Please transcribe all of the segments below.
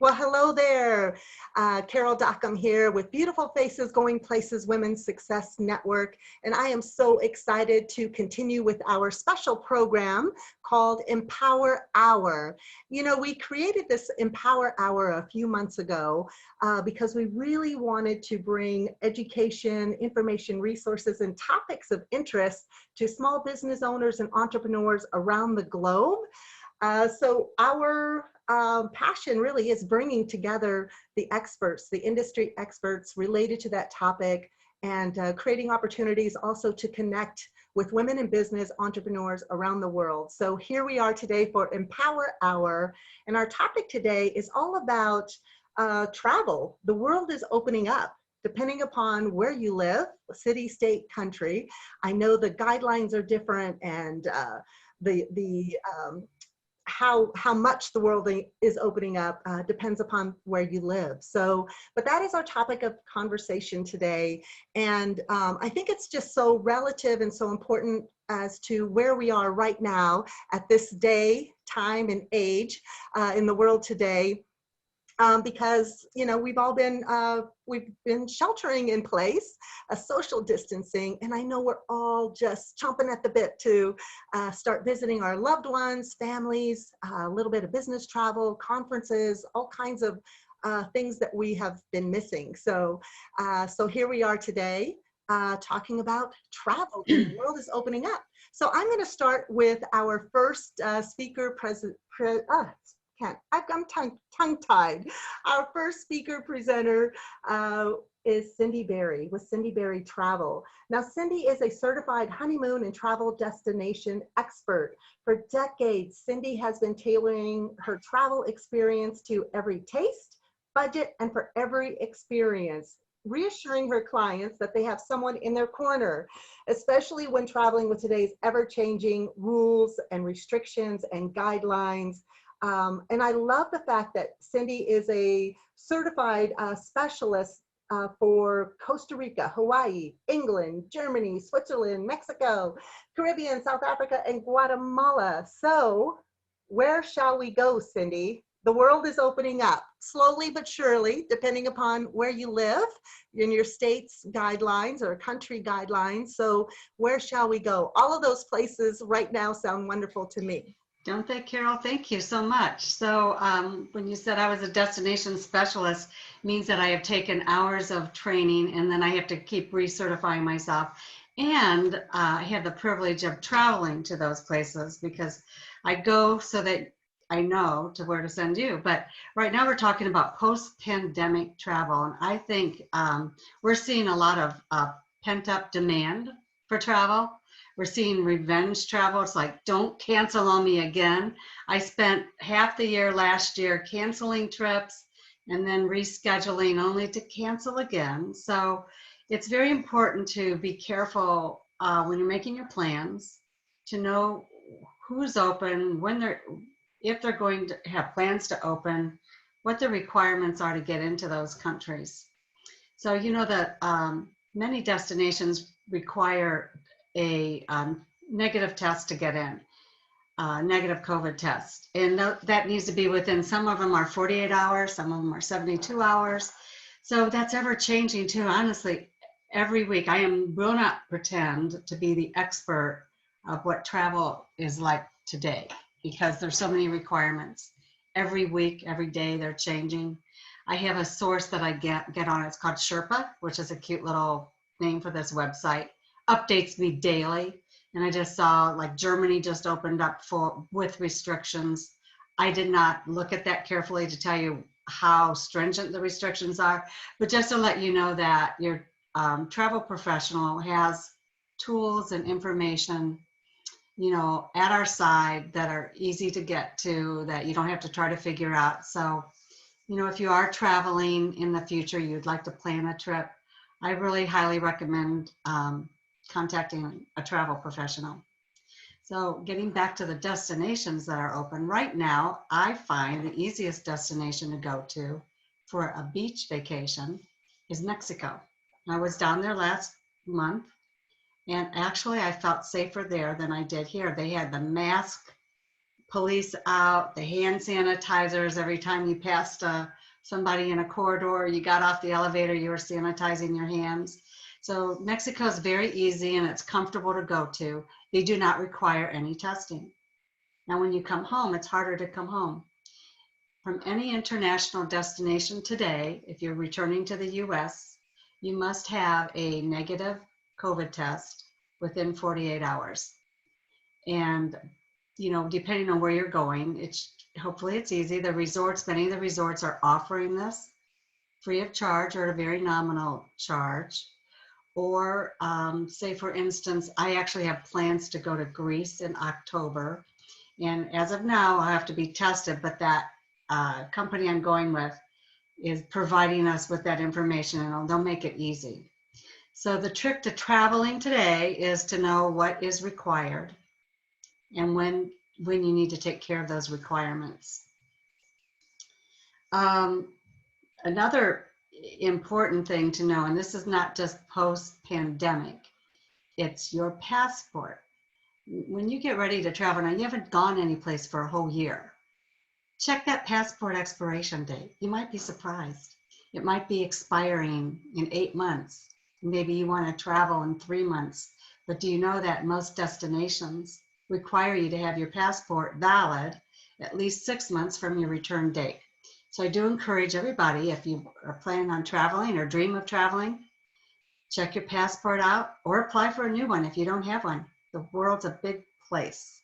Well, hello there. Carol Dockum here with Beautiful Faces Going Places Women's Success Network. And I am so excited to continue with our special program called Empower Hour. You know, we created this Empower Hour a few months ago because we really wanted to bring education, information, resources, and topics of interest to small business owners and entrepreneurs around the globe. So our passion really is bringing together the experts, the industry experts related to that topic, and creating opportunities also to connect with women in business entrepreneurs around the world. So here we are today for Empower Hour, and our topic today is all about travel. The world is opening up. Depending upon where you live, city, state, country. I know the guidelines are different, and how much the world is opening up depends upon where you live. So, but that is our topic of conversation today. And I think it's just so relative and so important as to where we are right now at this day, time, and age in the world today. Because, you know, we've been sheltering in place, social distancing, and I know we're all just chomping at the bit to start visiting our loved ones, families, a little bit of business travel, conferences, all kinds of things that we have been missing. So here we are today talking about travel. The world is opening up. So I'm going to start with our first speaker I'm tongue-tied. Our first speaker presenter is Cindy Berre with Cindy Berre Travel. Now, Cindy is a certified honeymoon and travel destination expert. For decades, Cindy has been tailoring her travel experience to every taste, budget, and for every experience, reassuring her clients that they have someone in their corner, especially when traveling with today's ever-changing rules and restrictions and guidelines. And I love the fact that Cindy is a certified specialist for Costa Rica, Hawaii, England, Germany, Switzerland, Mexico, Caribbean, South Africa, and Guatemala. So where shall we go, Cindy? The world is opening up slowly but surely, depending upon where you live, in your state's guidelines or country guidelines. So where shall we go? All of those places right now sound wonderful to me. Don't they, Carol? Thank you so much. So when you said I was a destination specialist, means that I have taken hours of training and then I have to keep recertifying myself. And I have the privilege of traveling to those places because I go so that I know to where to send you. But right now we're talking about post-pandemic travel. And I think we're seeing a lot of pent-up demand for travel. We're seeing revenge travel. It's like, don't cancel on me again. I spent half the year last year canceling trips and then rescheduling only to cancel again. So it's very important to be careful when you're making your plans, to know who's open, if they're going to have plans to open, what the requirements are to get into those countries. So you know that many destinations require a negative test to get in, negative COVID test. And that needs to be within, some of them are 48 hours, some of them are 72 hours. So that's ever changing too. Honestly, every week I will not pretend to be the expert of what travel is like today because there's so many requirements. Every week, every day they're changing. I have a source that I get on, it's called Sherpa, which is a cute little name for this website. Updates me daily, and I just saw like Germany just opened up with restrictions. I did not look at that carefully to tell you how stringent the restrictions are, but just to let you know that your travel professional has tools and information, you know, at our side that are easy to get to, that you don't have to try to figure out. So, you know, if you are traveling in the future, you'd like to plan a trip, I really highly recommend contacting a travel professional. So getting back to the destinations that are open right now, I find the easiest destination to go to for a beach vacation is Mexico. I was down there last month, and actually I felt safer there than I did here. They had the mask police out, the hand sanitizers every time you passed somebody in a corridor, you got off the elevator, you were sanitizing your hands. So Mexico is very easy and it's comfortable to go to. They do not require any testing. Now, when you come home, it's harder to come home. From any international destination today, if you're returning to the US, you must have a negative COVID test within 48 hours. And, you know, depending on where you're going, hopefully it's easy. The resorts, many of the resorts are offering this free of charge or at a very nominal charge. Or say, for instance, I actually have plans to go to Greece in October. And as of now, I'll have to be tested, but that company I'm going with is providing us with that information, and they'll make it easy. So the trick to traveling today is to know what is required and when you need to take care of those requirements. Another important thing to know, and this is not just post-pandemic, it's your passport. When you get ready to travel, now you haven't gone any place for a whole year, check that passport expiration date. You might be surprised. It might be expiring in 8 months. Maybe you want to travel in 3 months, but do you know that most destinations require you to have your passport valid at least 6 months from your return date? So I do encourage everybody, if you are planning on traveling or dream of traveling, check your passport out or apply for a new one if you don't have one. The world's a big place.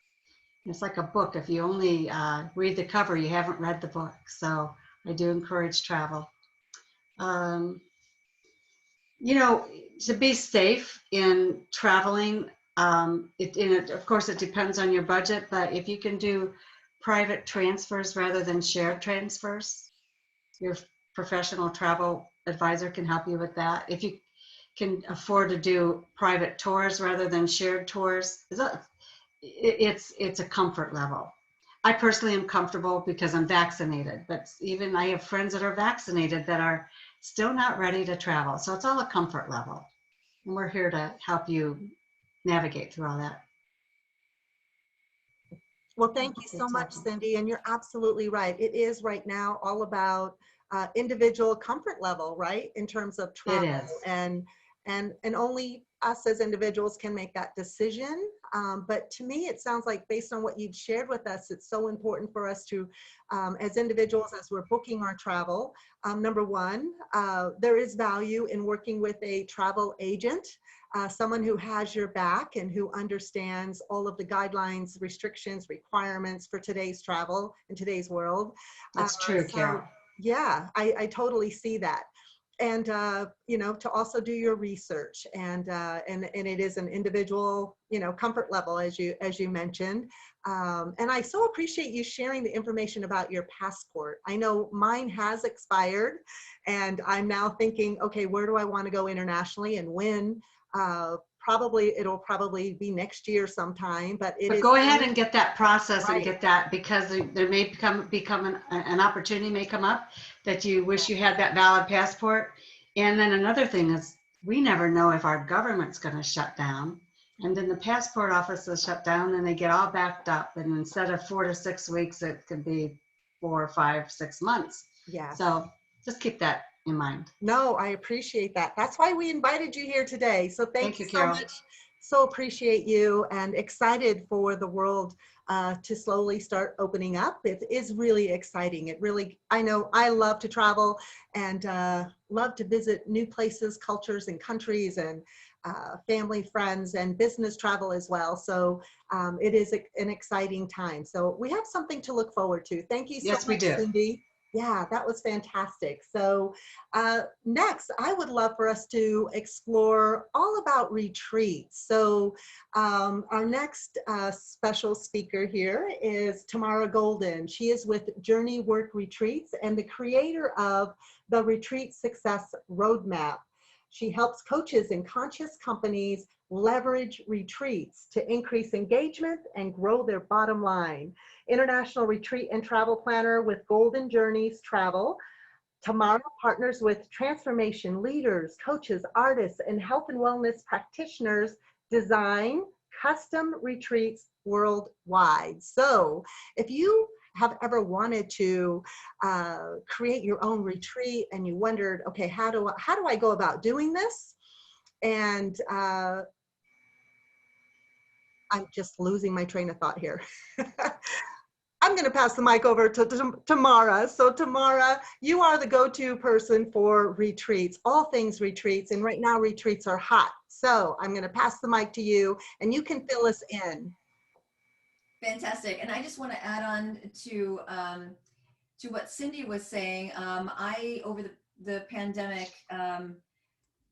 It's like a book. If you only read the cover, you haven't read the book. So I do encourage travel. You know, to be safe in traveling, of course, it depends on your budget, but if you can do private transfers rather than shared transfers, your professional travel advisor can help you with that. If you can afford to do private tours rather than shared tours, it's a comfort level. I personally am comfortable because I'm vaccinated, but even I have friends that are vaccinated that are still not ready to travel. So it's all a comfort level. And we're here to help you navigate through all that. Well, thank you so much, Cindy. And you're absolutely right. It is right now all about individual comfort level, right? In terms of travel. It is. And only us as individuals can make that decision. But to me, it sounds like based on what you've shared with us, it's so important for us to, as individuals, as we're booking our travel, number one, there is value in working with a travel agent, someone who has your back and who understands all of the guidelines, restrictions, requirements for today's travel in today's world. That's true, Carol. Yeah, I totally see that. And you know, to also do your research, and it is an individual, you know, comfort level, as you mentioned. And I so appreciate you sharing the information about your passport. I know mine has expired, and I'm now thinking, okay, where do I want to go internationally and when? It'll probably be next year sometime, but go ahead and get that process, right. And get that, because there may become an opportunity may come up that you wish you had that valid passport. And then another thing is, we never know if our government's going to shut down, and then the passport office is shut down and they get all backed up, and instead of 4 to 6 weeks, it could be 4, 5, 6 months. Yeah. So just keep that in mind. No, I appreciate that. That's why we invited you here today. So thank you so Carol. much. So appreciate you, and excited for the world to slowly start opening up. It is really exciting. I know I love to travel and love to visit new places, cultures, and countries, and family, friends, and business travel as well. So it is an exciting time. So we have something to look forward to. Thank you so much, we do. Cindy. Yeah, that was fantastic. So next, I would love for us to explore all about retreats. So our next special speaker here is Tamara Golden. She is with Journey Work Retreats and the creator of the Retreat Success Roadmap. She helps coaches and conscious companies leverage retreats to increase engagement and grow their bottom line. International retreat and travel planner with Golden Journeys Travel, Tamara partners with transformation leaders, coaches, artists, and health and wellness practitioners design custom retreats worldwide. So if you have ever wanted to create your own retreat and you wondered, okay, how do I go about doing this? And I'm just losing my train of thought here. I'm going to pass the mic over to Tamara. So Tamara, you are the go-to person for retreats, all things retreats. And right now retreats are hot. So I'm going to pass the mic to you and you can fill us in. Fantastic. And I just want to add on to what Cindy was saying. I, over the pandemic,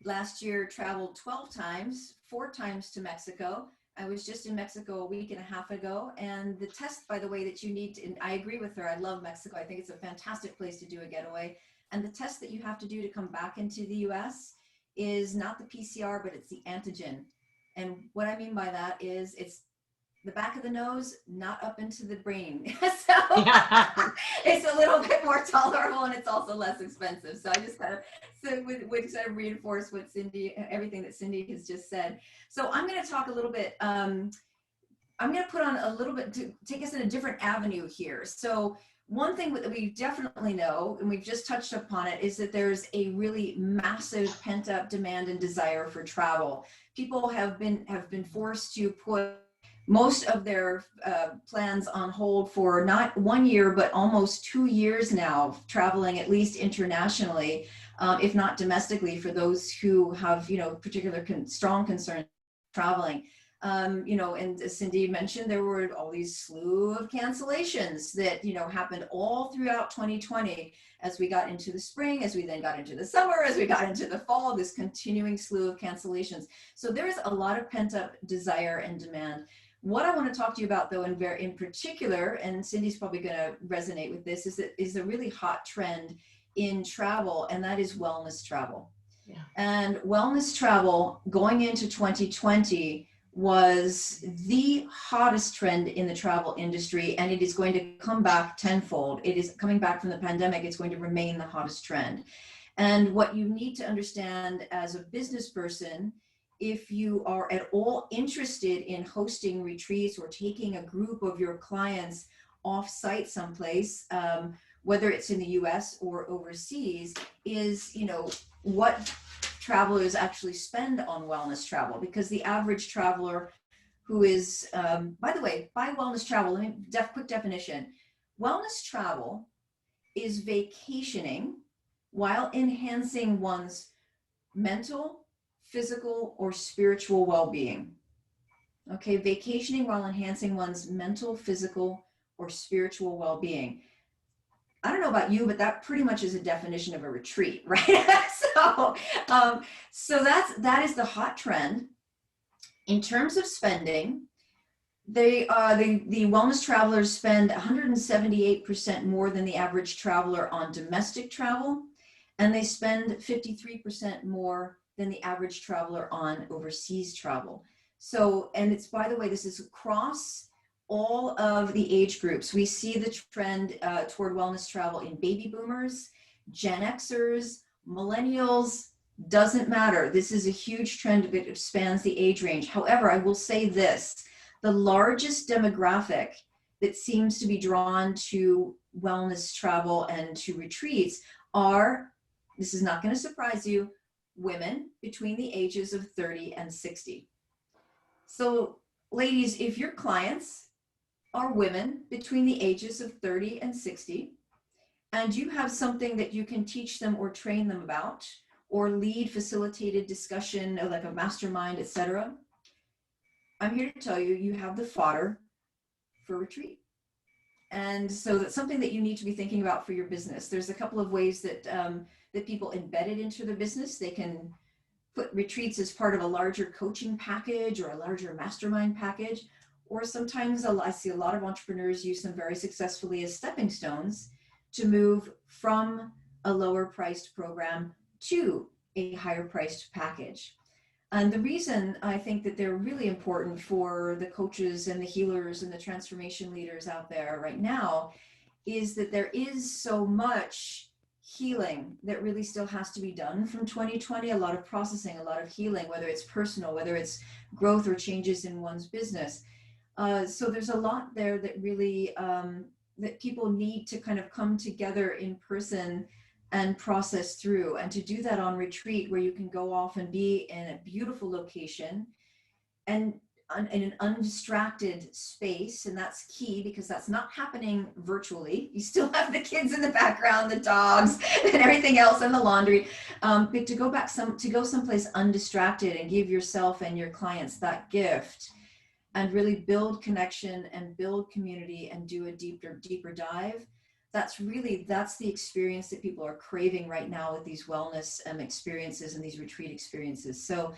last year traveled 12 times, 4 times to Mexico. I was just in Mexico a week and a half ago. And the test, by the way, that you need to, and I agree with her, I love Mexico. I think it's a fantastic place to do a getaway. And the test that you have to do to come back into the US is not the PCR, but it's the antigen. And what I mean by that is it's the back of the nose, not up into the brain. So yeah. It's a little bit more tolerable and it's also less expensive. So I just kind of would sort of reinforce what everything that Cindy has just said. So I'm going to talk a little bit, I'm going to put on a little bit to take us in a different avenue here. So one thing that we definitely know, and we've just touched upon it, is that there's a really massive pent up demand and desire for travel. People have been forced to put most of their plans on hold for not 1 year, but almost 2 years now, traveling at least internationally, if not domestically, for those who have, particular strong concerns traveling. And as Cindy mentioned, there were all these slew of cancellations that, happened all throughout 2020 as we got into the spring, as we then got into the summer, as we got into the fall, this continuing slew of cancellations. So there is a lot of pent up desire and demand. What I want to talk to you about, though, in particular, and Cindy's probably going to resonate with this, is a really hot trend in travel, and that is wellness travel. Yeah. And wellness travel going into 2020 was the hottest trend in the travel industry, and it is going to come back tenfold. It is coming back from the pandemic. It's going to remain the hottest trend. And what you need to understand as a business person, if you are at all interested in hosting retreats or taking a group of your clients off-site someplace, whether it's in the US or overseas, is, what travelers actually spend on wellness travel. Because the average traveler who is, by the way, by wellness travel, let me quick definition. Wellness travel is vacationing while enhancing one's mental, physical, or spiritual well-being. Okay, vacationing while enhancing one's mental, physical, or spiritual well-being. I don't know about you, but that pretty much is a definition of a retreat, right? So that is the hot trend. In terms of spending, the wellness travelers spend 178% more than the average traveler on domestic travel, and they spend 53% more than the average traveler on overseas travel. So, and it's, by the way, this is across all of the age groups. We see the trend toward wellness travel in baby boomers, Gen Xers, millennials, doesn't matter. This is a huge trend that spans the age range. However, I will say this, the largest demographic that seems to be drawn to wellness travel and to retreats are, this is not going to surprise you, women between the ages of 30 and 60. So ladies, if your clients are women between the ages of 30 and 60, and you have something that you can teach them or train them about, or lead facilitated discussion, or like a mastermind, etc., I'm here to tell you, you have the fodder for retreat. And so that's something that you need to be thinking about for your business. There's a couple of ways that that people embed it into their business. They can put retreats as part of a larger coaching package or a larger mastermind package. Or sometimes I see a lot of entrepreneurs use them very successfully as stepping stones to move from a lower priced program to a higher priced package. And the reason I think that they're really important for the coaches and the healers and the transformation leaders out there right now is that there is so much healing that really still has to be done from 2020, a lot of processing, a lot of healing, whether it's personal, whether it's growth or changes in one's business. So there's a lot there that really, that people need to kind of come together in person and process through. And to do that on retreat, where you can go off and be in a beautiful location and in an undistracted space. And that's key, because that's not happening virtually. You still have the kids in the background, the dogs and everything else, and the laundry. But to go someplace undistracted and give yourself and your clients that gift, and really build connection and build community and do a deeper dive. That's the experience that people are craving right now with these wellness experiences and these retreat experiences. So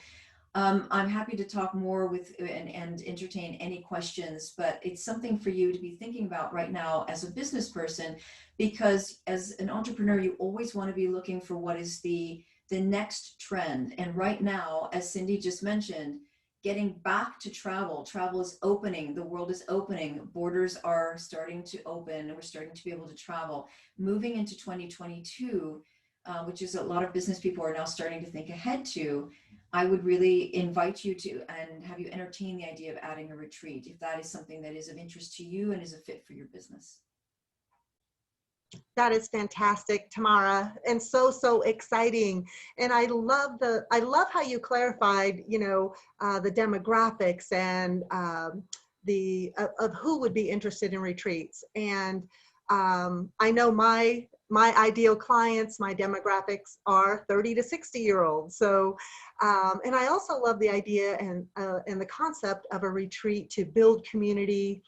I'm happy to talk more with and entertain any questions, but it's something for you to be thinking about right now as a business person, because as an entrepreneur, you always want to be looking for what is the next trend. And right now, as Cindy just mentioned, getting back to travel is opening, the world is opening, borders are starting to open, and we're starting to be able to travel. Moving into 2022, which is a lot of business people are now starting to think ahead to, I would really invite you to and have you entertain the idea of adding a retreat, if that is something that is of interest to you and is a fit for your business. That is fantastic, Tamara, and so exciting. And I love how you clarified, the demographics and of who would be interested in retreats. And I know my ideal clients, my demographics are 30 to 60-year-olds. So, and I also love the idea and the concept of a retreat to build community,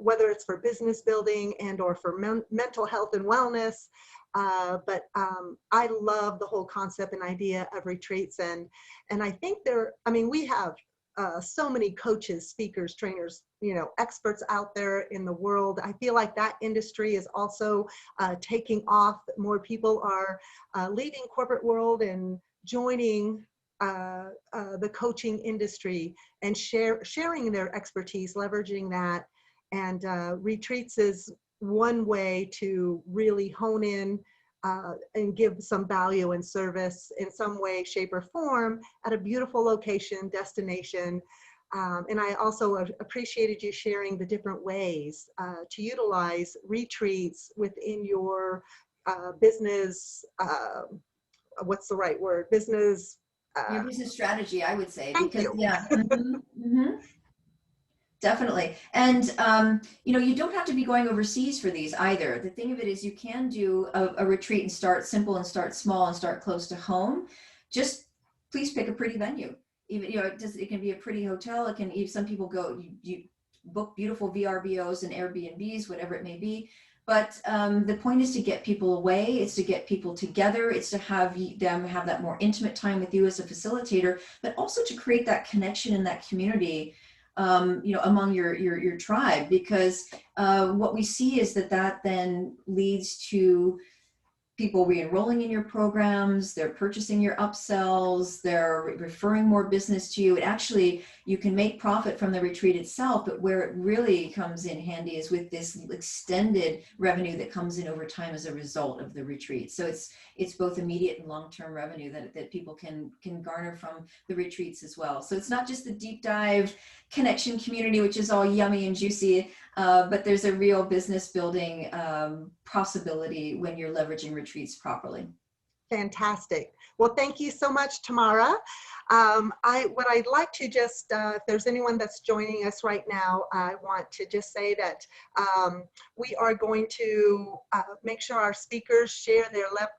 whether it's for business building and or for mental health and wellness. But I love the whole concept and idea of retreats. And I think we have so many coaches, speakers, trainers, experts out there in the world. I feel like that industry is also taking off. More people are leaving corporate world and joining the coaching industry and sharing their expertise, leveraging that. And retreats is one way to really hone in and give some value and service in some way, shape, or form at a beautiful location, destination. And I also appreciated you sharing the different ways to utilize retreats within your business, what's the right word? Business. Your business strategy, I would say, Thank because you. yeah. Definitely. And, you don't have to be going overseas for these either. The thing of it is, you can do a retreat and start simple and start small and start close to home. Just please pick a pretty venue. Even, it can be a pretty hotel. It can, some people go, you book beautiful VRBOs and Airbnbs, whatever it may be. But the point is to get people away. It's to get people together. It's to have them have that more intimate time with you as a facilitator, but also to create that connection in that community, among your tribe, because what we see is that then leads to people re-enrolling in your programs, they're purchasing your upsells, they're referring more business to you. It actually, you can make profit from the retreat itself, but where it really comes in handy is with this extended revenue that comes in over time as a result of the retreat. So it's both immediate and long-term revenue that people can garner from the retreats as well. So it's not just the deep dive connection community, which is all yummy and juicy, but there's a real business building possibility when you're leveraging retreats properly. Fantastic. Well, thank you so much, Tamara. What I'd like to just, if there's anyone that's joining us right now, I want to just say that we are going to make sure our speakers share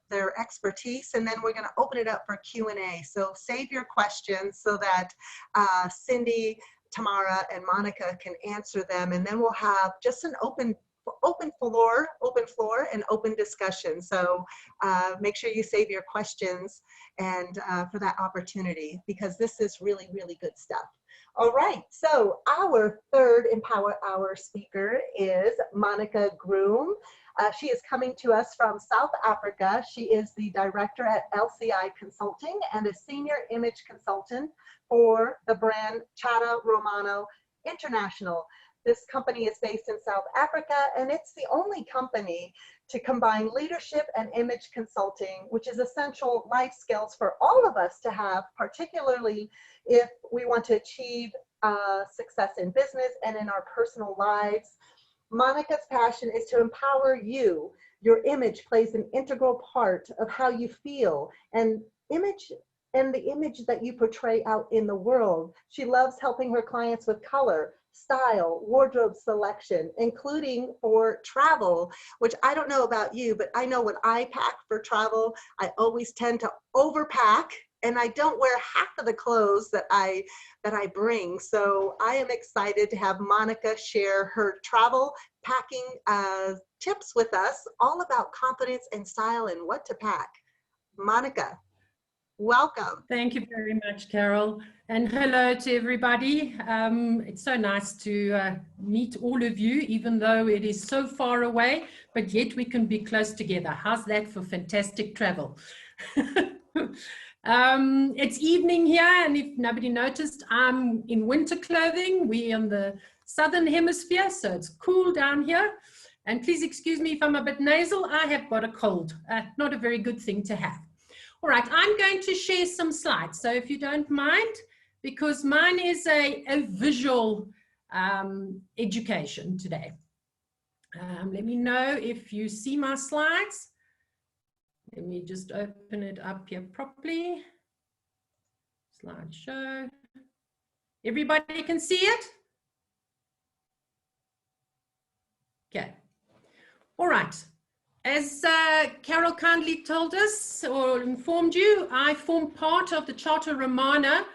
their expertise, and then we're going to open it up for Q&A. So save your questions so that Cindy, Tamara, and Monica can answer them, and then we'll have just an open floor and open discussion. So make sure you save your questions and for that opportunity, because this is really, really good stuff. All right, so our third Empower Hour speaker is Monica Groom. She is coming to us from South Africa. She is the director at LCI Consulting and a senior image consultant for the brand Chata Romano International. This company is based in South Africa, and it's the only company to combine leadership and image consulting, which is essential life skills for all of us to have, particularly if we want to achieve success in business and in our personal lives. Monica's passion is to empower you. Your image plays an integral part of how you feel and the image that you portray out in the world. She loves helping her clients with color, style, wardrobe selection, including for travel, which I don't know about you, but I know when I pack for travel, I always tend to overpack and I don't wear half of the clothes that I bring. So I am excited to have Monica share her travel packing tips with us, all about confidence and style and what to pack. Monica, welcome. Thank you very much, Carol. And hello to everybody. It's so nice to meet all of you, even though it is so far away, but yet we can be close together. How's that for fantastic travel? It's evening here, and if nobody noticed, I'm in winter clothing. We're in the southern hemisphere, so it's cool down here. And please excuse me if I'm a bit nasal. I have got a cold. Not a very good thing to have. All right, I'm going to share some slides, so if you don't mind, because mine is a visual education today. Let me know if you see my slides. Let me just open it up here properly. Slideshow. Everybody can see it? Okay. All right. As Carol kindly told us or informed you, I form part of the Charter Romana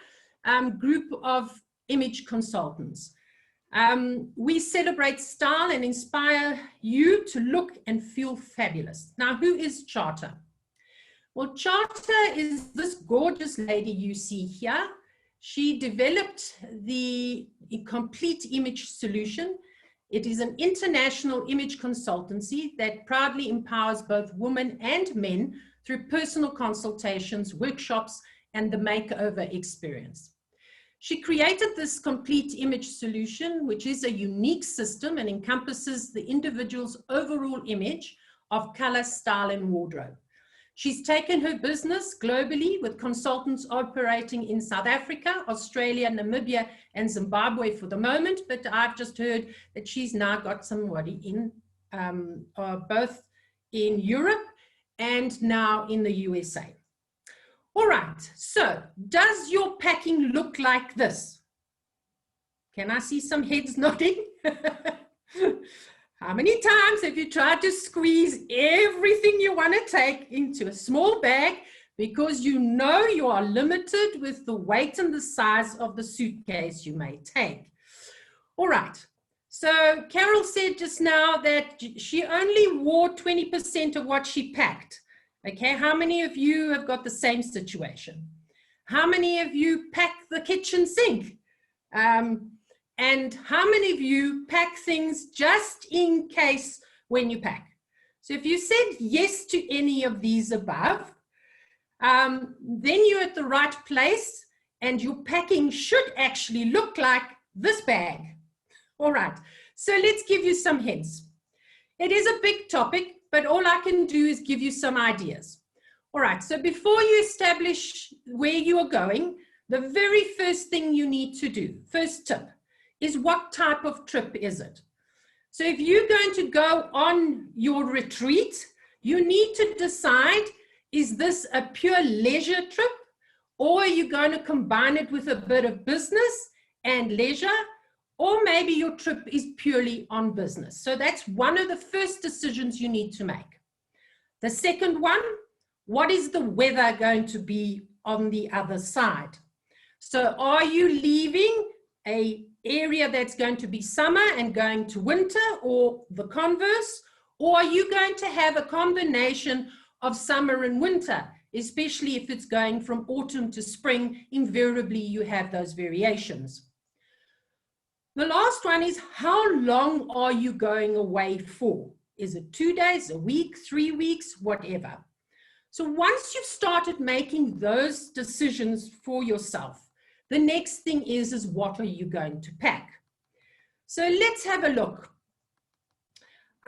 group of image consultants. We celebrate style and inspire you to look and feel fabulous. Now, who is Charter? Well, Charter is this gorgeous lady you see here. She developed the complete image solution. It is an international image consultancy that proudly empowers both women and men through personal consultations, workshops, and the makeover experience. She created this complete image solution, which is a unique system and encompasses the individual's overall image of color, style, and wardrobe. She's taken her business globally with consultants operating in South Africa, Australia, Namibia, and Zimbabwe for the moment, but I've just heard that she's now got somebody in both in Europe and now in the USA. All right, so does your packing look like this? Can I see some heads nodding? How many times have you tried to squeeze everything you want to take into a small bag because you know you are limited with the weight and the size of the suitcase you may take? All right, so Carol said just now that she only wore 20% of what she packed. Okay, how many of you have got the same situation? How many of you pack the kitchen sink? And how many of you pack things just in case when you pack? So if you said yes to any of these above, then you're at the right place and your packing should actually look like this bag. All right, so let's give you some hints. It is a big topic, but all I can do is give you some ideas. All right, so before you establish where you are going, the very first thing you need to do, first tip, is what type of trip is it? So if you're going to go on your retreat, you need to decide, is this a pure leisure trip, or are you going to combine it with a bit of business and leisure, or maybe your trip is purely on business? So that's one of the first decisions you need to make. The second one, what is the weather going to be on the other side? So are you leaving an area that's going to be summer and going to winter, or the converse? Or are you going to have a combination of summer and winter, especially if it's going from autumn to spring? Invariably, you have those variations. The last one is, how long are you going away for? Is it 2 days, a week, 3 weeks, whatever? So once you've started making those decisions for yourself, the next thing is what are you going to pack? So let's have a look.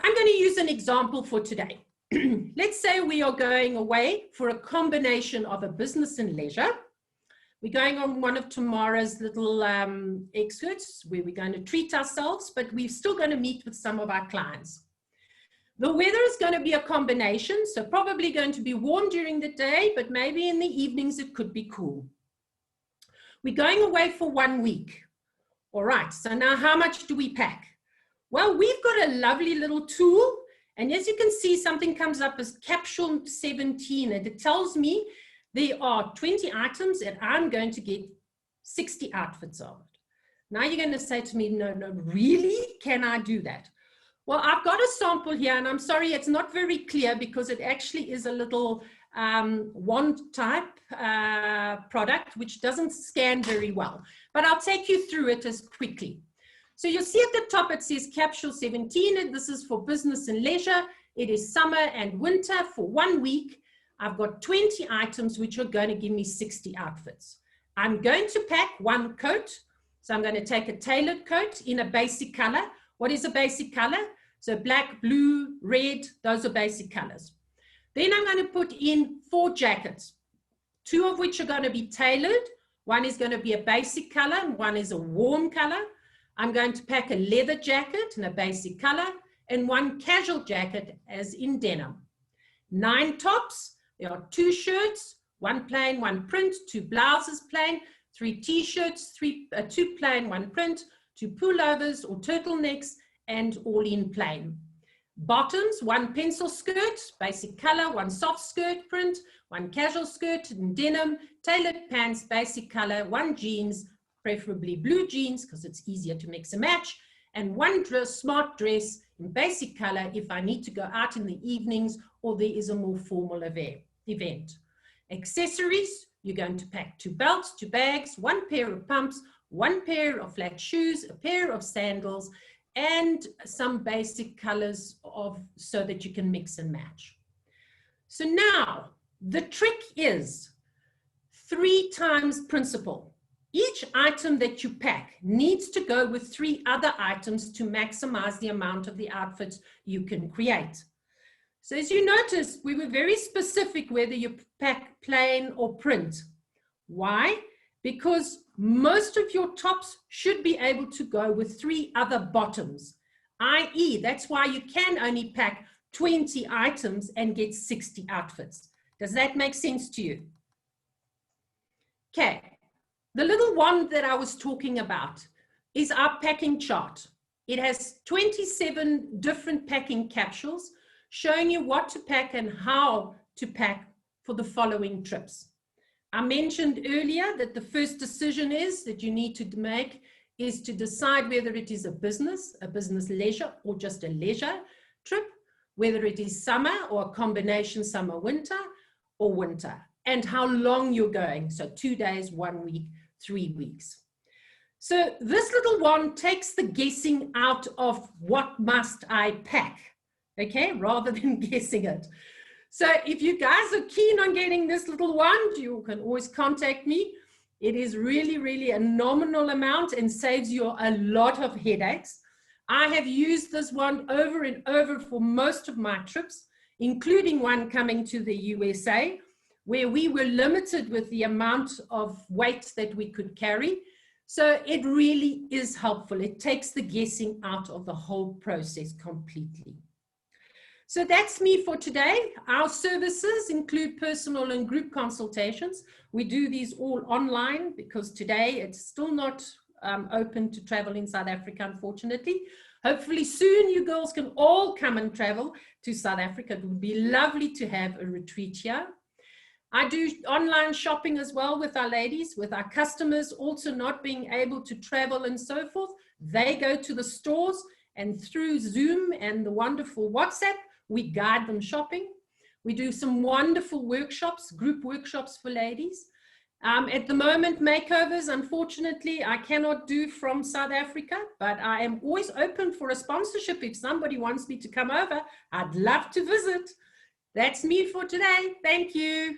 I'm going to use an example for today. Let's say we are going away for a combination of a business and leisure, We're going on one of tomorrow's little excerpts where we're going to treat ourselves, but we're still going to meet with some of our clients. The weather is going to be a combination, so probably going to be warm during the day, but maybe in the evenings it could be cool. We're going away for 1 week. All right, so now how much do we pack? Well, we've got a lovely little tool, and as you can see, something comes up as capsule 17, and it tells me there are 20 items and I'm going to get 60 outfits of it. Now you're going to say to me, no, really? Can I do that? Well, I've got a sample here, and I'm sorry, it's not very clear because it actually is a little wand type product, which doesn't scan very well, but I'll take you through it as quickly. So you'll see at the top, it says capsule 17, and this is for business and leisure. It is summer and winter for 1 week. I've got 20 items, which are going to give me 60 outfits. I'm going to pack 1 coat. So I'm going to take a tailored coat in a basic color. What is a basic color? So black, blue, red, those are basic colors. Then I'm going to put in 4 jackets, 2 of which are going to be tailored. One is going to be a basic color and one is a warm color. I'm going to pack a leather jacket in a basic color and 1 casual jacket as in denim. 9 tops. There are 2 shirts, 1 plain, 1 print, 2 blouses plain, 3 t-shirts, 2 plain, 1 print, 2 pullovers or turtlenecks, and all in plain. Bottoms, 1 pencil skirt, basic color, 1 soft skirt print, 1 casual skirt in denim, tailored pants, basic color, 1 jeans, preferably blue jeans because it's easier to mix and match, and 1 smart dress in basic color if I need to go out in the evenings or there is a more formal event. Accessories, you're going to pack 2 belts, 2 bags, 1 pair of pumps, 1 pair of flat shoes, a pair of sandals, and some basic colors so that you can mix and match. So now the trick is 3 times principle. Each item that you pack needs to go with 3 other items to maximize the amount of the outfits you can create. So as you notice, we were very specific whether you pack plain or print. Why? Because most of your tops should be able to go with 3 other bottoms, i.e. that's why you can only pack 20 items and get 60 outfits. Does that make sense to you? Okay, the little wand that I was talking about is our packing chart. It has 27 different packing capsules showing you what to pack and how to pack for the following trips. I mentioned earlier that the first decision is that you need to make is to decide whether it is a business leisure, or just a leisure trip, whether it is summer or a combination summer, winter, or winter, and how long you're going. So 2 days, 1 week, 3 weeks. So this little wand takes the guessing out of what must I pack, okay, rather than guessing it. So if you guys are keen on getting this little wand, you can always contact me. It is really, really a nominal amount and saves you a lot of headaches. I have used this wand over and over for most of my trips, including one coming to the USA, where we were limited with the amount of weight that we could carry. So it really is helpful. It takes the guessing out of the whole process completely. So that's me for today. Our services include personal and group consultations. We do these all online because today it's still not open to travel in South Africa, unfortunately. Hopefully soon you girls can all come and travel to South Africa. It would be lovely to have a retreat here. I do online shopping as well with our ladies, with our customers also not being able to travel and so forth. They go to the stores, and through Zoom and the wonderful WhatsApp, we guide them shopping. We do some wonderful workshops, group workshops for ladies. At the moment, makeovers, unfortunately, I cannot do from South Africa, but I am always open for a sponsorship. If somebody wants me to come over, I'd love to visit. That's me for today. Thank you.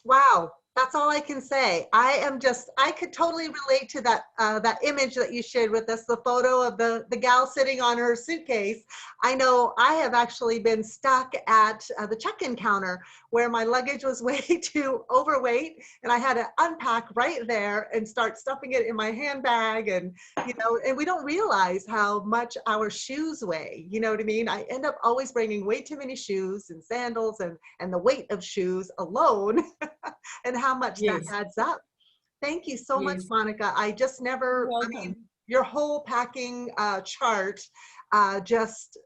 Wow, That's all I can say. I could totally relate to that that image that you shared with us, the photo of the gal sitting on her suitcase. I know I have actually been stuck at the check-in counter where my luggage was way too overweight, and I had to unpack right there and start stuffing it in my handbag. And, you know, and we don't realize how much our shoes weigh. You know what I mean? I end up always bringing way too many shoes and sandals, and the weight of shoes alone and how much that Yes, adds up. Thank you so much, yes. Monica. I just You're never, I mean, welcome. your whole packing chart just,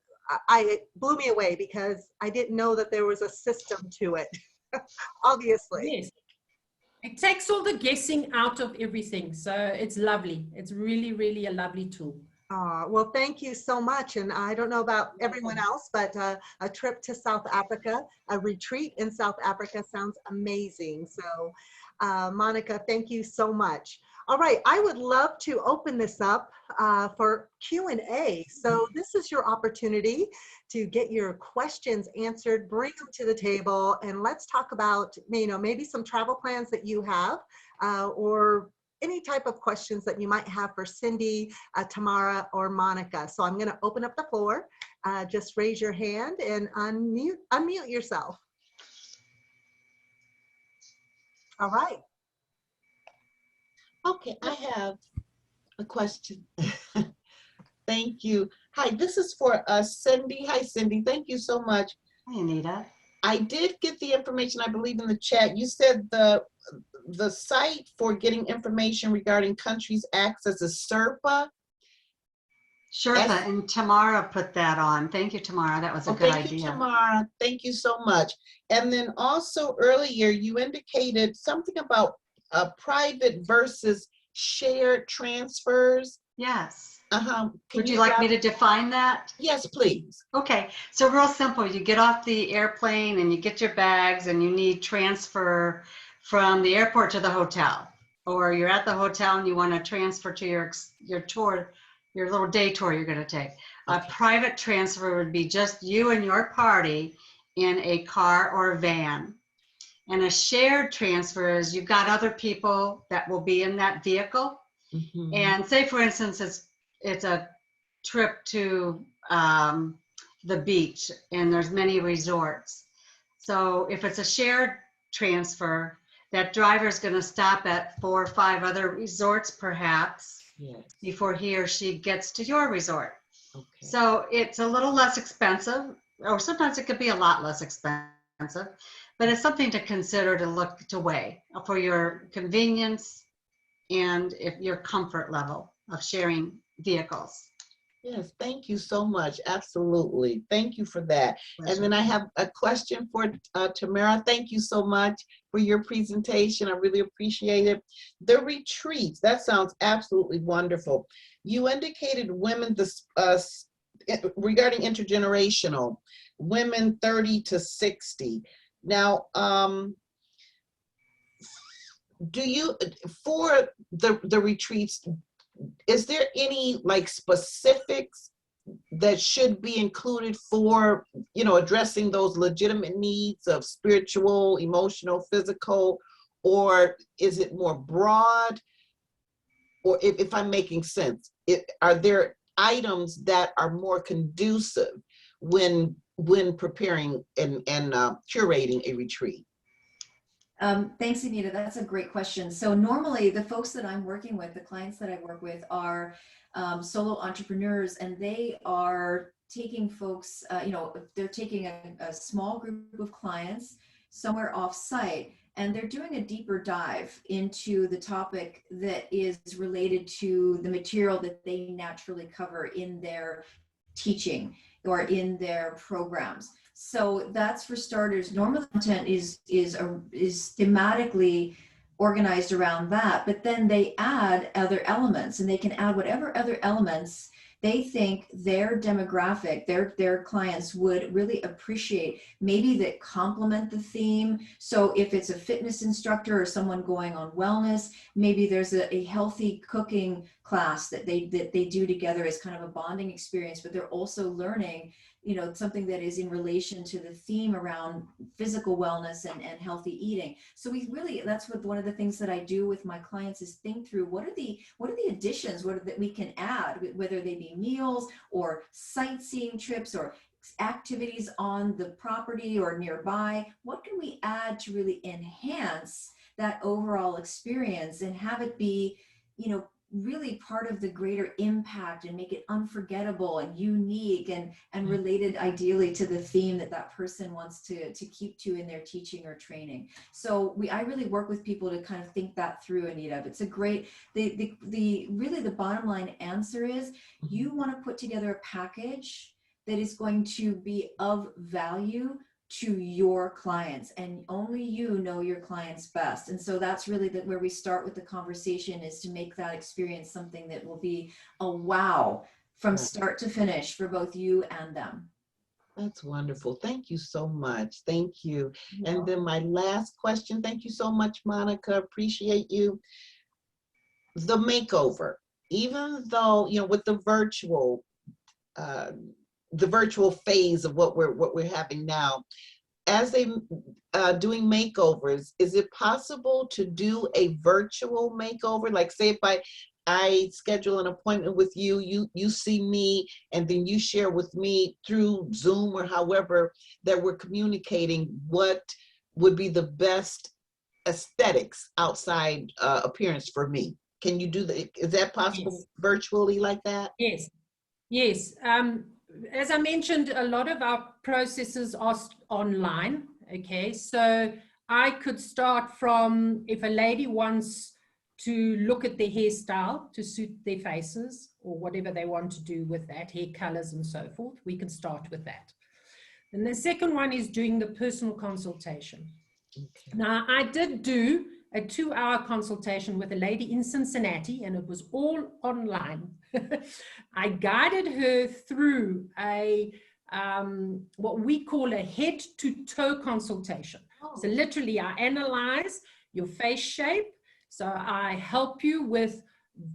it blew me away because I didn't know that there was a system to it, obviously. Yes. It takes all the guessing out of everything. So it's lovely. It's really, really a lovely tool. Well, thank you so much. And I don't know about everyone else, but a trip to South Africa, a retreat in South Africa sounds amazing. So, Monica, thank you so much. All right, I would love to open this up for Q&A. So this is your opportunity to get your questions answered, bring them to the table, and let's talk about, you know, maybe some travel plans that you have, or any type of questions that you might have for Cindy, Tamara, or Monica. So I'm going to open up the floor. Just raise your hand and unmute yourself. All right. Okay, I have a question. Thank you. Hi, this is for Cindy. Hi, Cindy. Thank you so much. Hi, Anita. I did get the information, I believe, in the chat. You said the site for getting information regarding countries acts as a Sherpa. Sherpa, and Tamara put that on. Thank you, Tamara. That was a good Thank you, idea. Tamara. Thank you so much. And then also earlier, you indicated something about private versus shared transfers. Yes. Would you like me to define that? Yes, please. Okay, so real simple. You get off the airplane and you get your bags and you need transfer from the airport to the hotel, or you're at the hotel and you want to transfer to your tour, your little day tour you're going to take. A private transfer would be just you and your party in a car or a van. And a shared transfer is you've got other people that will be in that vehicle. Mm-hmm. And say, for instance, it's a trip to the beach and there's many resorts. So if it's a shared transfer, that driver is going to stop at 4 or 5 other resorts perhaps before he or she gets to your resort. Okay. So it's a little less expensive, or sometimes it could be a lot less expensive, but it's something to consider, to weigh for your convenience and if your comfort level of sharing vehicles. Yes, thank you so much. Absolutely. Thank you for that. Pleasure. And then I have a question for Tamara. Thank you so much for your presentation. I really appreciate it. The retreats, that sounds absolutely wonderful. You indicated women, regarding intergenerational, women 30 to 60. Now, do you, for the retreats, is there any like specifics that should be included for, you know, addressing those legitimate needs of spiritual, emotional, physical, or is it more broad? Or if I'm making sense, are there items that are more conducive when preparing and curating a retreat? Thanks, Anita. That's a great question. So normally the folks that I'm working with, the clients that I work with are solo entrepreneurs, and they are taking folks, you know, they're taking a small group of clients somewhere off site, and they're doing a deeper dive into the topic that is related to the material that they naturally cover in their teaching or in their programs. So that's for starters. Normal content is thematically organized around that, but then they add other elements, and they can add whatever other elements they think their demographic, their clients would really appreciate, maybe that complement the theme. So if it's a fitness instructor or someone going on wellness, maybe there's a healthy cooking class that they do together as kind of a bonding experience, but they're also learning you know, something that is in relation to the theme around physical wellness and healthy eating. So we really, that's what one of the things that I do with my clients is think through what are the additions, that we can add, whether they be meals or sightseeing trips or activities on the property or nearby. What can we add to really enhance that overall experience and have it be, you know, really part of the greater impact and make it unforgettable and unique and related ideally to the theme that that person wants to keep to in their teaching or training. So I really work with people to kind of think that through, Anita. It's a great, really the bottom line answer is you want to put together a package that is going to be of value to your clients, and only you know your clients best. And so that's really where we start with the conversation, is to make that experience something that will be a wow from start to finish for both you and them. That's wonderful. Thank you so much. Thank you. And then my last question, thank you so much, Monica. Appreciate you. The makeover, even though, you know, with the virtual phase of what we're having now, as they doing makeovers, is it possible to do a virtual makeover? Like, say if I schedule an appointment with you, you see me, and then you share with me through Zoom or however that we're communicating what would be the best aesthetics outside appearance for me. Can you do that? Is that possible virtually like that? Yes. Yes. As I mentioned, a lot of our processes are online. Okay. So I could start from, if a lady wants to look at their hairstyle to suit their faces or whatever they want to do with that, hair colors and so forth, we can start with that. And the second one is doing the personal consultation. Okay. Now, I did do a 2-hour consultation with a lady in Cincinnati, and it was all online. I guided her through a what we call a head to toe consultation. Oh. So literally I analyze your face shape. So I help you with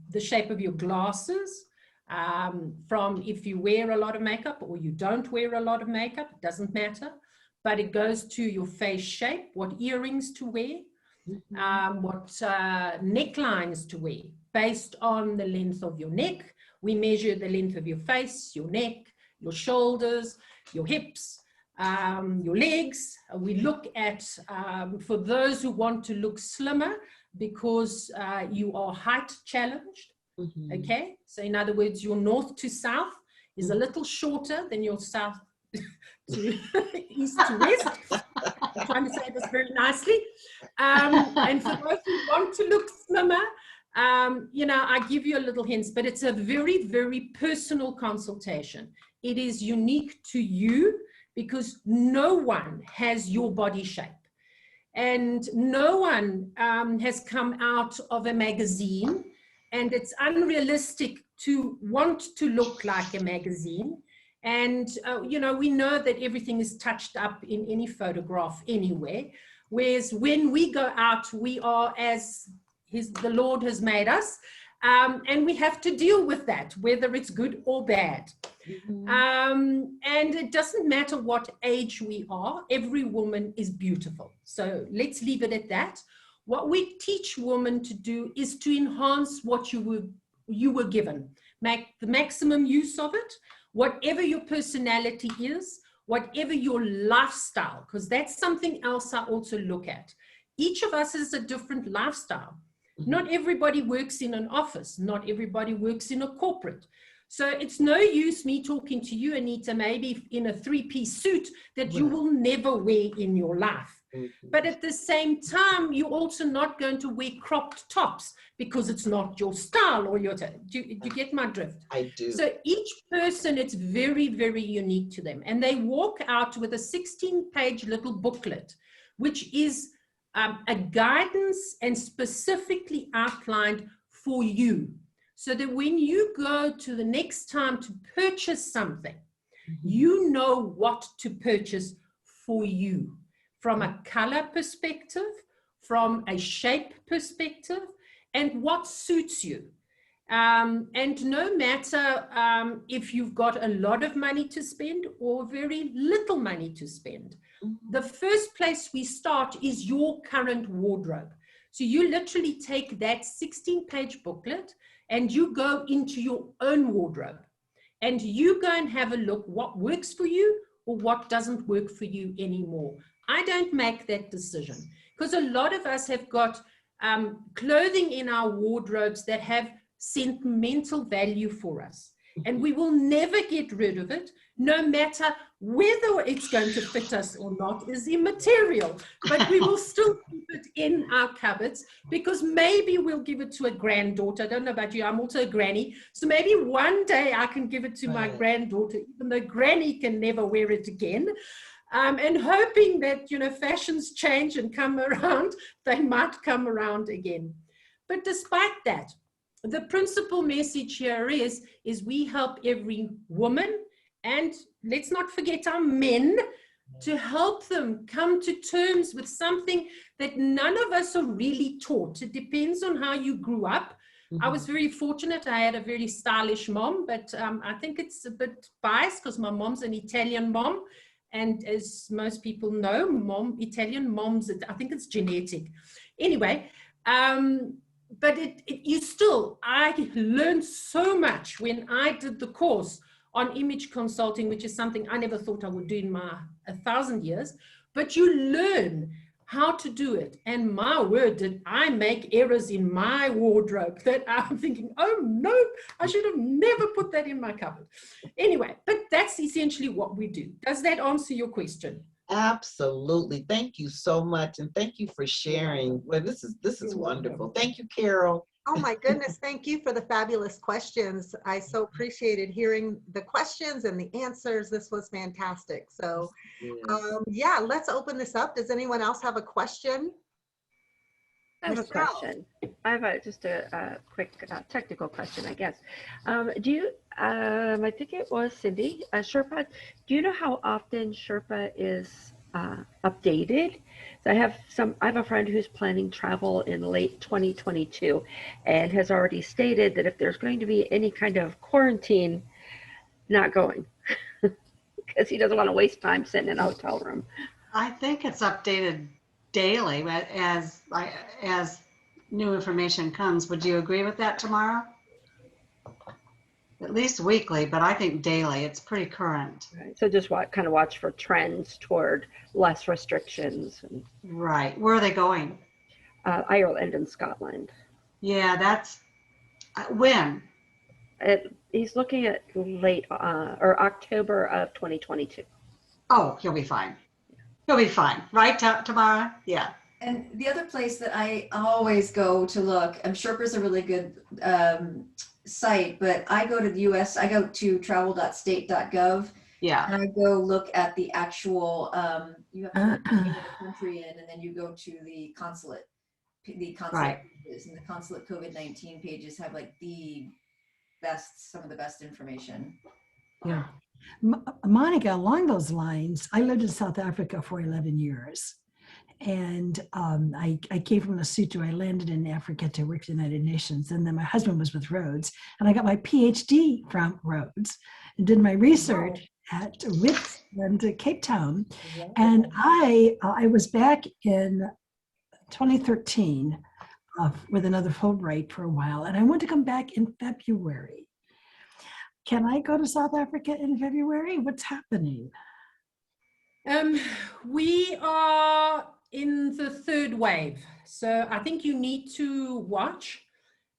the shape of your glasses, from if you wear a lot of makeup or you don't wear a lot of makeup, it doesn't matter, but it goes to your face shape, what earrings to wear, what necklines to wear. Based on the length of your neck, we measure the length of your face, your neck, your shoulders, your hips, your legs. We look at, for those who want to look slimmer because you are height challenged, okay? So in other words, your north to south is a little shorter than your south to east to west. I'm trying to say this very nicely. And for those who want to look slimmer, you know, I give you a little hints, but it's a very, very personal consultation. It is unique to you because no one has your body shape. And no one has come out of a magazine, and it's unrealistic to want to look like a magazine. And, you know, we know that everything is touched up in any photograph anyway, whereas when we go out, we are as the Lord has made us, and we have to deal with that, whether it's good or bad. And it doesn't matter what age we are, every woman is beautiful. So let's leave it at that. What we teach women to do is to enhance what you were given. Make the maximum use of it, whatever your personality is, whatever your lifestyle, because that's something else I also look at. Each of us has a different lifestyle. Not everybody works in an office. Not everybody works in a corporate. So it's no use me talking to you, Anita, maybe in a 3-piece suit that you will never wear in your life. But at the same time, you're also not going to wear cropped tops because it's not your style or your, do you get my drift? I do. So each person, it's very, very unique to them. And they walk out with a 16-page little booklet, which is a guidance and specifically outlined for you. So that when you go to the next time to purchase something, you know what to purchase for you. From a color perspective, from a shape perspective, and what suits you. And no matter if you've got a lot of money to spend or very little money to spend, the first place we start is your current wardrobe. So you literally take that 16-page booklet and you go into your own wardrobe and you go and have a look what works for you or what doesn't work for you anymore. I don't make that decision because a lot of us have got clothing in our wardrobes that have sentimental value for us, and we will never get rid of it, no matter whether it's going to fit us or not is immaterial, but we will still keep it in our cupboards because maybe we'll give it to a granddaughter. I don't know about you, I'm also a granny, so maybe one day I can give it to my granddaughter, even though granny can never wear it again. And hoping that, you know, fashions change and come around, they might come around again. But despite that, the principal message here is we help every woman, and let's not forget our men, to help them come to terms with something that none of us are really taught. It depends on how you grew up. I was very fortunate. I had a very stylish mom, but I think it's a bit biased because my mom's an Italian mom. And as most people know, Italian moms, I think it's genetic. Anyway, but I learned so much when I did the course on image consulting, which is something I never thought I would do in my 1,000 years, but you learn how to do it. And my word, did I make errors in my wardrobe that I'm thinking, oh no, I should have never put that in my cupboard. Anyway, but that's essentially what we do. Does that answer your question? Absolutely. Thank you so much. And thank you for sharing. Well, this is wonderful. Thank you, Carol. Oh my goodness, thank you for the fabulous questions. I so appreciated hearing the questions and the answers. This was fantastic. So yeah, let's open this up. Does anyone else have a question? I have a question. I have just a quick technical question, I guess. Do you, I think it was Cindy, Sherpa, do you know how often Sherpa is updated? So I have a friend who's planning travel in late 2022 and has already stated that if there's going to be any kind of quarantine, not going, because he doesn't want to waste time sitting in a hotel room. I think it's updated daily, but as new information comes. Would you agree with that, Tamara? At least weekly, but I think daily. It's pretty current. Right. So just kind of watch for trends toward less restrictions. Right. Where are they going? Ireland and Scotland. Yeah, that's when? He's looking at late or October of 2022. Oh, he'll be fine. He'll be fine. Right, Tamara? Yeah. And the other place that I always go to look, Sherpa's a really good site, but I go to the US, I go to travel.state.gov. Yeah. And I go look at the actual, you have to put the name of the country in, and then you go to the consulate Right. pages, and the consulate COVID-19 pages have like some of the best information. Yeah. Monica, along those lines, I lived in South Africa for 11 years. And I came from Lesotho. I landed in Africa to work for the United Nations. And then my husband was with Rhodes. And I got my PhD from Rhodes and did my research at Wits and Cape Town. And I was back in 2013 with another Fulbright for a while. And I want to come back in February. Can I go to South Africa in February? What's happening? We are in the third wave, so I think you need to watch.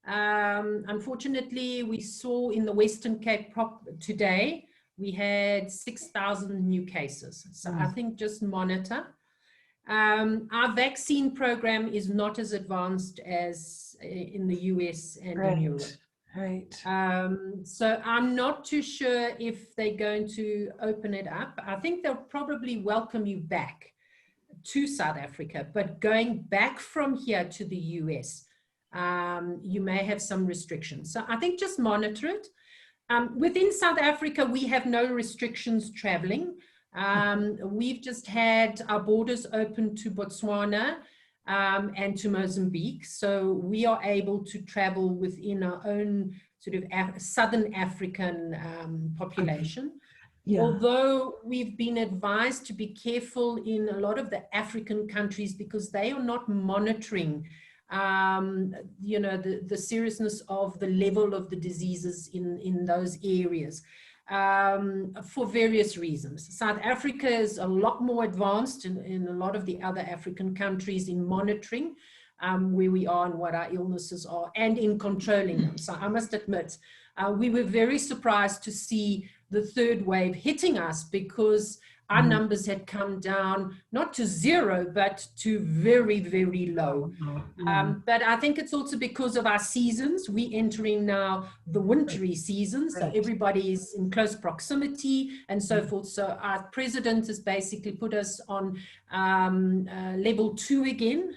Unfortunately, we saw in the Western Cape today, we had 6,000 new cases. So I think just monitor. Our vaccine program is not as advanced as in the US and in Europe. Right. So I'm not too sure if they're going to open it up. I think they'll probably welcome you back to South Africa, but going back from here to the US, you may have some restrictions. So I think just monitor it. Within South Africa, we have no restrictions traveling. We've just had our borders open to Botswana. and to Mozambique. So we are able to travel within our own sort of Southern African population. Yeah. Although we've been advised to be careful in a lot of the African countries because they are not monitoring the seriousness of the level of the diseases in those areas for various reasons. South Africa is a lot more advanced in a lot of the other African countries in monitoring where we are and what our illnesses are and in controlling them. So I must admit, we were very surprised to see the third wave hitting us because our numbers had come down, not to zero, but to very, very low. But I think it's also because of our seasons. We're entering now the wintry season, so everybody is in close proximity and so forth. So our president has basically put us on level 2 again,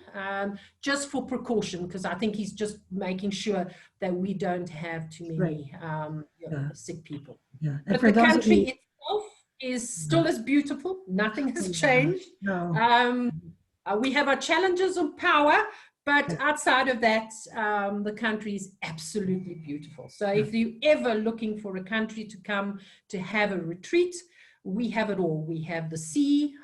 just for precaution, because I think he's just making sure that we don't have too many sick people. Yeah. But the country itself is still as beautiful. Nothing has changed. No. We have our challenges of power, but outside of that, the country is absolutely beautiful. So if you're ever looking for a country to come to have a retreat, we have it all. We have the sea,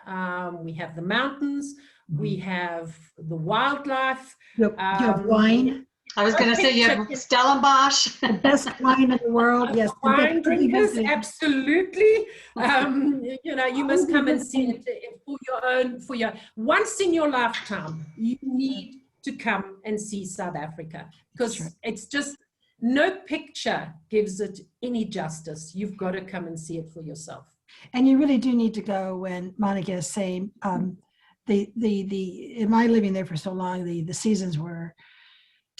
we have the mountains, we have the wildlife. You have wine. I was going to say you have Stellenbosch. The best wine in the world. Yes. Wine drinkers, absolutely. You must come and see it for your once in your lifetime. You need to come and see South Africa because it's just no picture gives it any justice. You've got to come and see it for yourself. And you really do need to go when Monica is saying in my living there for so long, the seasons were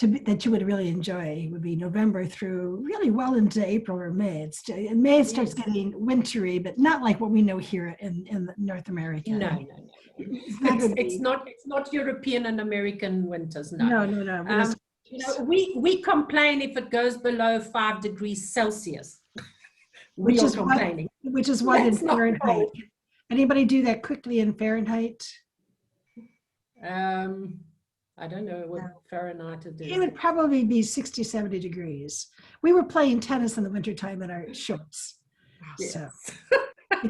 that you would really enjoy would be November through really well into April or May. May it starts getting wintry, but not like what we know here in North America. No. It's not European and American winters. No. We complain if it goes below 5 degrees Celsius. Which is what in Fahrenheit. Anybody do that quickly in Fahrenheit? I don't know what Fahrenheit it is. It would probably be 60, 70 degrees. We were playing tennis in the wintertime in our shorts. Yes. So.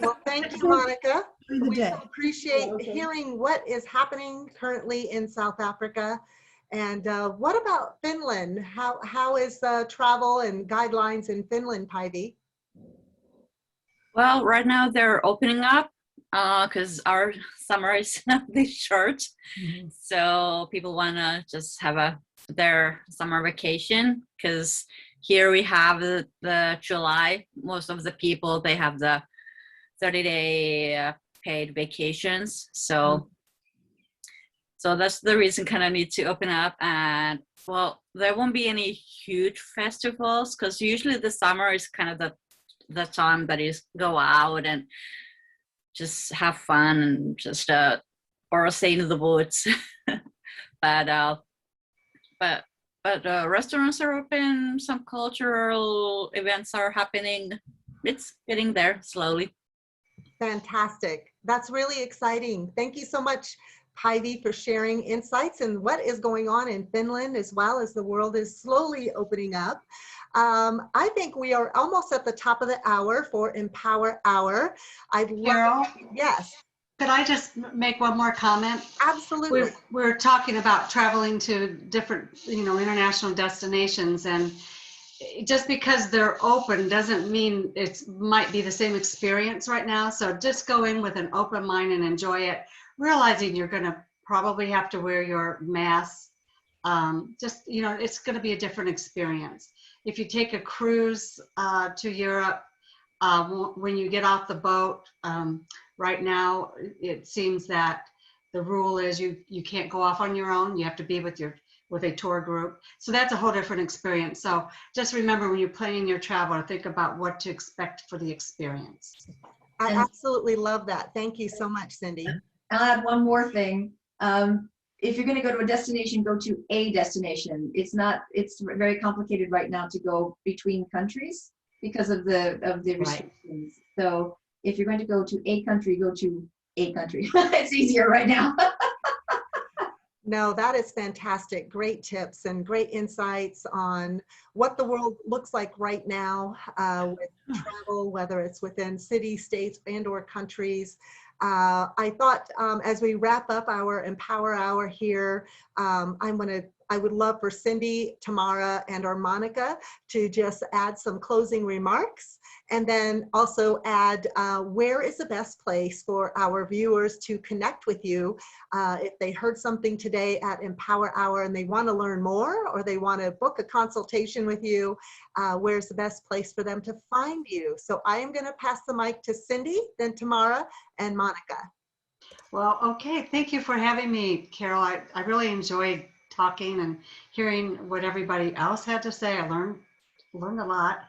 Well, thank you, Monica. We day. appreciate hearing what is happening currently in South Africa. And what about Finland? How is travel and guidelines in Finland, Päivi? Well, right now they're opening up because our summer is this short. So people want to just have their summer vacation because here we have the July. Most of the people, they have the 30-day paid vacations. So that's the reason kind of need to open up. And well, there won't be any huge festivals because usually the summer is kind of the time that is go out and just have fun and just or stay in the woods. but restaurants are open, some cultural events are happening. It's getting there slowly. Fantastic. That's really exciting. Thank you so much, Päivi, for sharing insights and what is going on in Finland as well as the world is slowly opening up. I think we are almost at the top of the hour for Empower Hour. Cheryl? Yes. Could I just make one more comment? Absolutely. We're talking about traveling to different, international destinations, and just because they're open doesn't mean it might be the same experience right now. So just go in with an open mind and enjoy it, realizing you're going to probably have to wear your mask. It's going to be a different experience. If you take a cruise to Europe, when you get off the boat, right now it seems that the rule is you can't go off on your own. You have to be with a tour group. So that's a whole different experience. So just remember when you're planning your travel, think about what to expect for the experience. I absolutely love that. Thank you so much, Cindy. I'll add one more thing. If you're going to go to a destination, go to a destination. It's very complicated right now to go between countries because of the restrictions. Right. So if you're going to go to a country, go to a country. It's easier right now. No, that is fantastic. Great tips and great insights on what the world looks like right now with travel, whether it's within cities, states, and or countries. I thought as we wrap up our Empower Hour here, I would love for Cindy, Tamara, and or Monica to just add some closing remarks, and then also add where is the best place for our viewers to connect with you if they heard something today at Empower Hour and they want to learn more, or they want to book a consultation with you. Where's the best place for them to find you? So I am going to pass the mic to Cindy, then Tamara, and Monica. Well, okay. Thank you for having me, Carol. I really enjoyed talking and hearing what everybody else had to say. I learned a lot.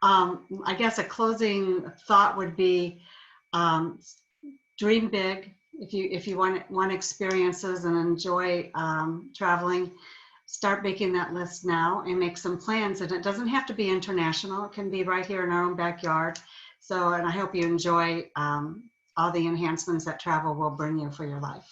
I guess a closing thought would be dream big. If you want experiences and enjoy traveling, start making that list now and make some plans. And it doesn't have to be international. It can be right here in our own backyard. So, and I hope you enjoy all the enhancements that travel will bring you for your life.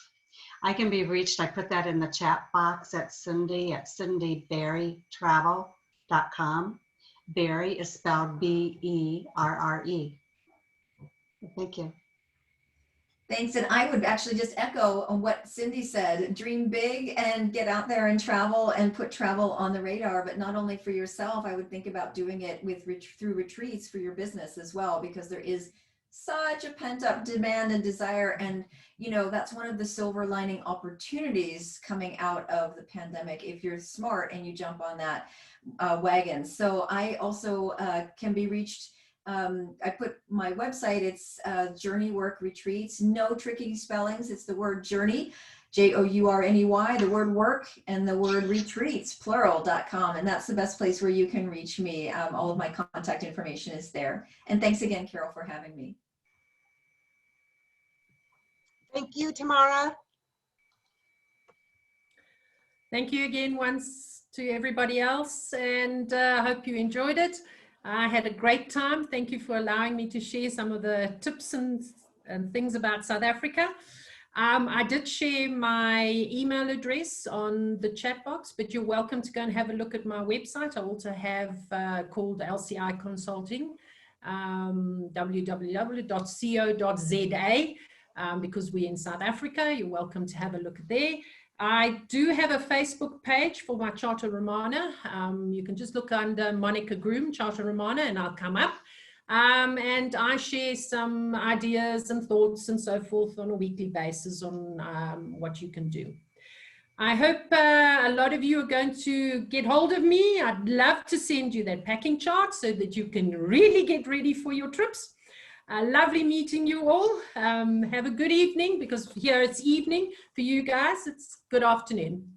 I can be reached, I put that in the chat box at cindy@berretravel.com. Berre is spelled B-E-R-R-E. Thank you. Thanks. And I would actually just echo on what Cindy said. Dream big and get out there and travel and put travel on the radar, but not only for yourself. I would think about doing it through retreats for your business as well, because there is such a pent up demand and desire. And, you know, that's one of the silver lining opportunities coming out of the pandemic, if you're smart and you jump on that wagon. So I also can be reached. I put my website, it's Journey Work Retreats, no tricky spellings. It's the word journey, Journey, the word work, and the word retreats, plural.com. And that's the best place where you can reach me. All of my contact information is there. And thanks again, Carol, for having me. Thank you, Tamara. Thank you again once to everybody else, and I hope you enjoyed it. I had a great time. Thank you for allowing me to share some of the tips and things about South Africa. I did share my email address on the chat box, but you're welcome to go and have a look at my website. I also have called LCI Consulting, www.co.za, because we're in South Africa. You're welcome to have a look there. I do have a Facebook page for my Charter Romana. You can just look under Monica Groom, Charter Romana, and I'll come up. And I share some ideas and thoughts and so forth on a weekly basis on what you can do. I hope a lot of you are going to get hold of me. I'd love to send you that packing chart so that you can really get ready for your trips. Lovely meeting you all. Have a good evening, because here it's evening. For you guys, it's good afternoon.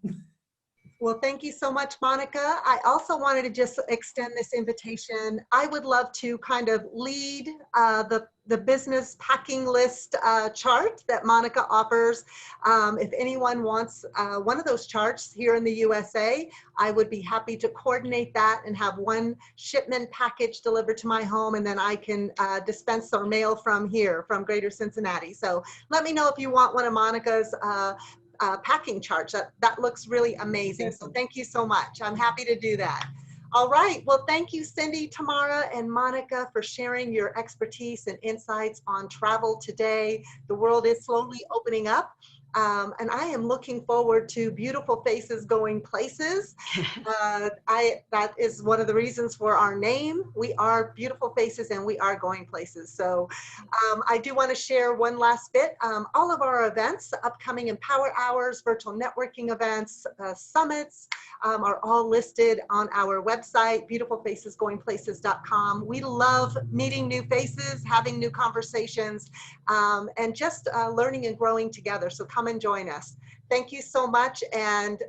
Well, thank you so much, Monica. I also wanted to just extend this invitation. I would love to kind of lead the business packing list chart that Monica offers. If anyone wants one of those charts here in the USA, I would be happy to coordinate that and have one shipment package delivered to my home, and then I can dispense or mail from here, from Greater Cincinnati. So let me know if you want one of Monica's packing charts. That looks really amazing. So thank you so much. I'm happy to do that. All right. Well, thank you, Cindy, Tamara, and Monica, for sharing your expertise and insights on travel today. The world is slowly opening up. And I am looking forward to beautiful faces going places. That is one of the reasons for our name. We are beautiful faces and we are going places. So I do want to share one last bit. All of our events, upcoming Empower Hours, virtual networking events, summits, are all listed on our website, beautifulfacesgoingplaces.com. We love meeting new faces, having new conversations, and just learning and growing together. So come and join us. Thank you so much, and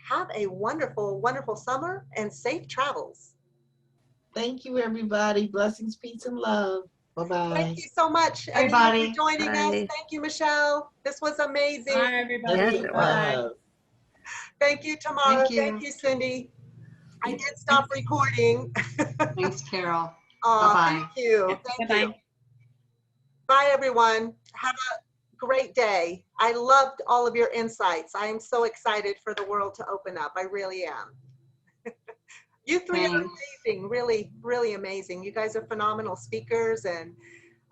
have a wonderful, wonderful summer and safe travels. Thank you, everybody. Blessings, peace, and love. Bye-bye. Thank you so much, Everybody. for joining us. Thank you, Michelle. This was amazing. Bye, everybody. Yes, it was. Bye. Thank you, Tamara. Thank you. Thank you, Cindy. I did stop recording. Thanks, Carol. Oh, Bye-bye. thank you. Thank Bye-bye. you. Bye, everyone. Have a great day. I loved all of your insights. I am so excited for the world to open up. I really am. You three are Thanks. amazing, really, really amazing. You guys are phenomenal speakers, and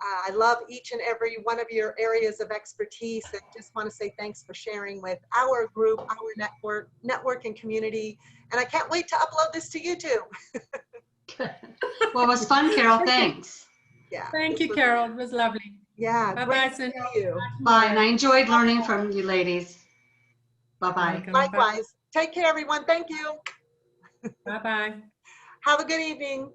I love each and every one of your areas of expertise, and just want to say thanks for sharing with our group, our network and community. And I can't wait to upload this to YouTube. Well, it was fun, Carol. Thanks. Yeah. Thank you, Carol. It was lovely. Yeah. Bye-bye, Great to Cindy. see you. Bye. And I enjoyed learning from you ladies. Bye-bye. Likewise. Take care, everyone. Thank you. Bye-bye. Have a good evening.